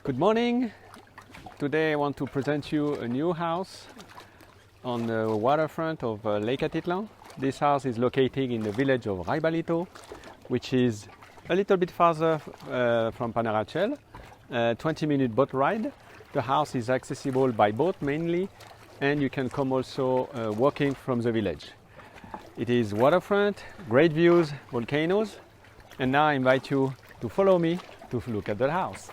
Good morning. Today I want to present you a new house on the waterfront of Lake Atitlan. This house is located in the village of Raibalito, which is a little bit farther from Panarachel, 20-minute boat ride. The house is accessible by boat mainly, and you can come also walking from the village. It is waterfront, great views, volcanoes, and now I invite you to follow me to look at the house.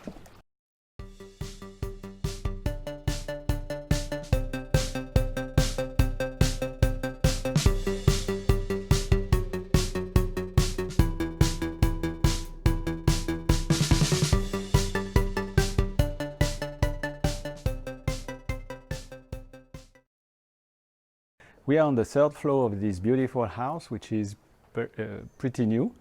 We are on the third floor of this beautiful house, which is pretty new.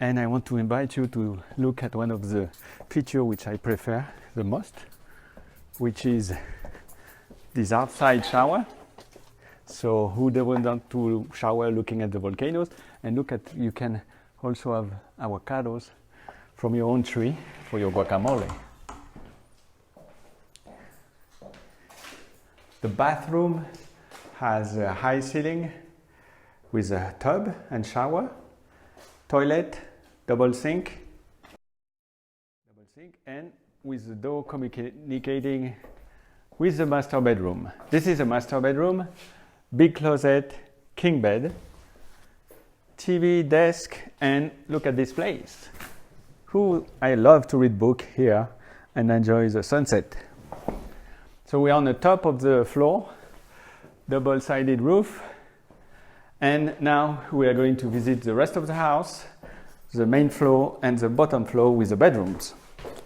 And I want to invite you to look at one of the features which I prefer the most, which is this outside shower. So who doesn't want to shower looking at the volcanoes? And look at, you can also have avocados from your own tree for your guacamole. The bathroom has a high ceiling with a tub and shower, toilet, double sink, and with the door communicating with the master bedroom. This is a master bedroom, big closet, king bed, TV, desk, and look at this place. I love to read book here and enjoy the sunset. So we are on the top of the floor, double-sided roof, and now we are going to visit the rest of the house, the main floor and the bottom floor with the bedrooms.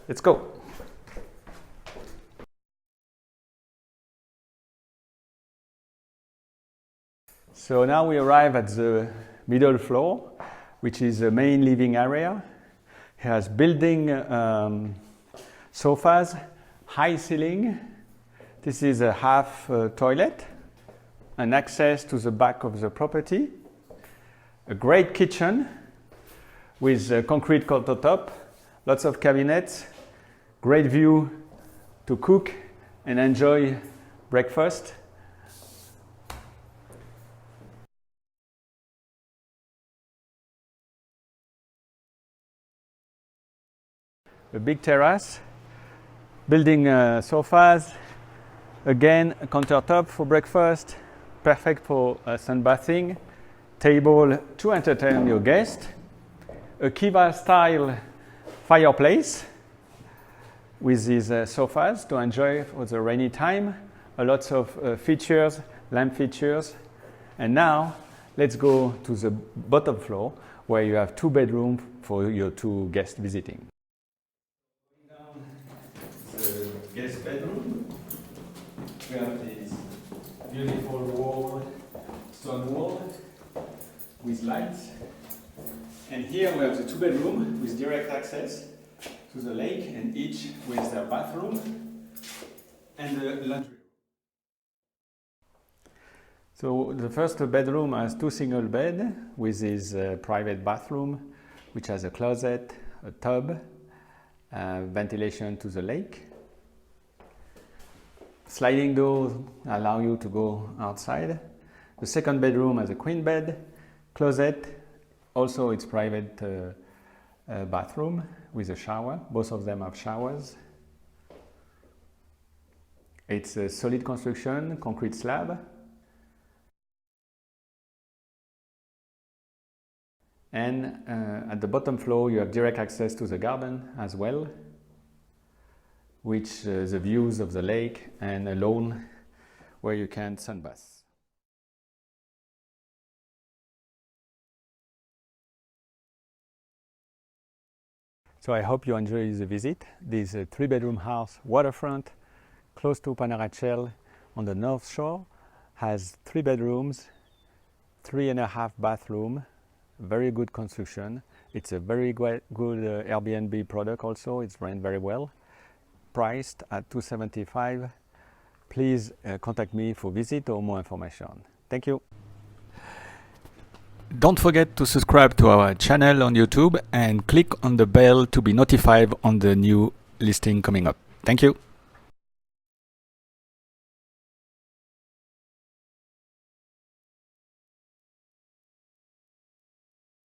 Let's go. So now we arrive at the middle floor, which is the main living area. It has built-in sofas, high ceiling. This is a half toilet, an access to the back of the property, a great kitchen with a concrete countertop, lots of cabinets, great view to cook and enjoy breakfast. A big terrace, building sofas, again a countertop for breakfast, perfect for sunbathing, table to entertain your guests, a Kiva style fireplace with these sofas to enjoy for the rainy time, lots of features, lamp features. And now let's go to the bottom floor where you have 2 bedrooms for your 2 guests visiting. Down the guest bedroom, we have this beautiful wall, stone wall with lights. And here we have the 2 bedrooms with direct access to the lake, and each with their bathroom and the laundry. So the first bedroom has 2 single beds with his private bathroom, which has a closet, a tub, ventilation to the lake. Sliding doors allow you to go outside. The second bedroom has a queen bed, closet, also its private bathroom with a shower. Both of them have showers. It's a solid construction, concrete slab. And at the bottom floor you have direct access to the garden as well, which the views of the lake and a lawn where you can sunbath. So I hope you enjoy the visit. This 3-bedroom house, waterfront, close to Panarachel on the North Shore, has 3 bedrooms, 3.5 bathrooms, very good construction. It's a very good Airbnb product also, it's run very well. Priced at $275. Please contact me for visit or more information. Thank you. Don't forget to subscribe to our channel on YouTube and click on the bell to be notified on the new listing coming up. Thank you.